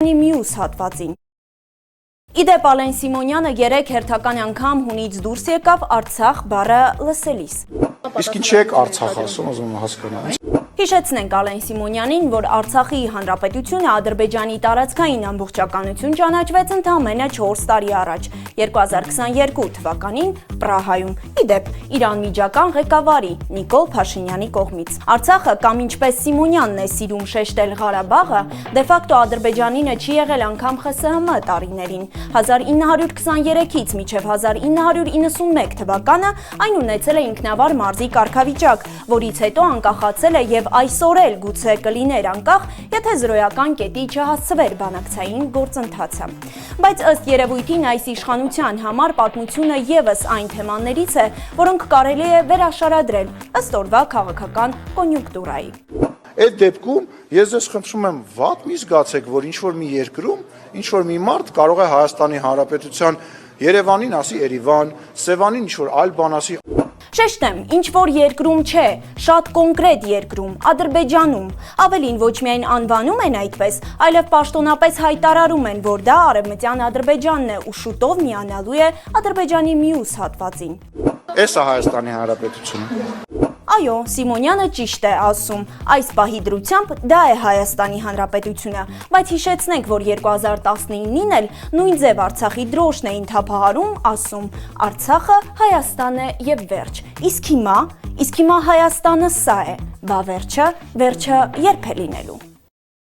Մյուս հատվածին։ Իդեպ Ալեն Սիմոնյանը 3 հերթական անգամ հունից դուրս եկավ Արցախ բառը լսելիս։ Իսկ ինչի եք Արցախ ասում, ուզում եմ հասկանալ։ Հիշեցնենք Ալեն Սիմոնյանին, որ Արցախի Հանրապետությունը Ադրբեջանի տարածքային ամբողջականություն ճանաչվեց ընդամենը 4 տարի առաջ, 2022 թվականին Պրահայում, իդեպ իր անմիջական ղեկավարի Նիկոլ Փաշինյանի կողմից։ Արցախը, կամ ինչպես Սիմոնյանն է սիրում շեշտել Ղարաբաղը, դեֆակտո Ադրբեջանինը չի եղել անգամ ԽՍՀՄ տարիներին։ 1923-ից մինչև 1991 թվականը այն ունեցել է ինքնավար մարզի կարգավիճակ, որից հետո անկախացել է եւ այսօր էլ գուցե կլիներ անկախ, եթե զրոյական կետի չհասցվեր բանակցային գործընթացը։ Բայց ըստ երևույթին այս իշխանության համար պատմությունը եւս այն թեմաներից է, որոնք կարելի է վերաշարադրել ըստ օրվա քաղաքական կոնյունկտուրայի։ Այդ դեպքում ես ձեզ խնդրում եմ վատ մի զգացեք, որ ինչ-որ մի երկրում, ինչ-որ մի մարդ կարող է Հայաստանի Հանրապետության Երևանին ասի Երևան, Սևանին ինչ-որ այլ բան ասի։ Շեշտեմ, ինչ-որ երկրում չէ, շատ կոնկրետ երկրում, Ադրբեջանում, ավելին ոչ միայն անվանում են այդպես, այլև պաշտոնապես հայտարարում են, որ դա Արևմտյան Ադրբեջանն է ու շուտով միանալու է Ադրբեջանի մյուս հատվածին։ Էս է Հայաստանի Հանրապետությունը։ Այո, Սիմոնյանը ճիշտ է ասում, այս պահի դրությամբ դա է Հայաստանի Հանրապետությունը, բայց հիշեցնենք, որ 2019-ին էլ նույն ձև Արցախի դրոշն էին թափահարում, ասում Արցախը Հայաստան է եւ վերջ։ Իսկ հիմա Հայաստանը սա է, բա վերջը երբ է լինելու։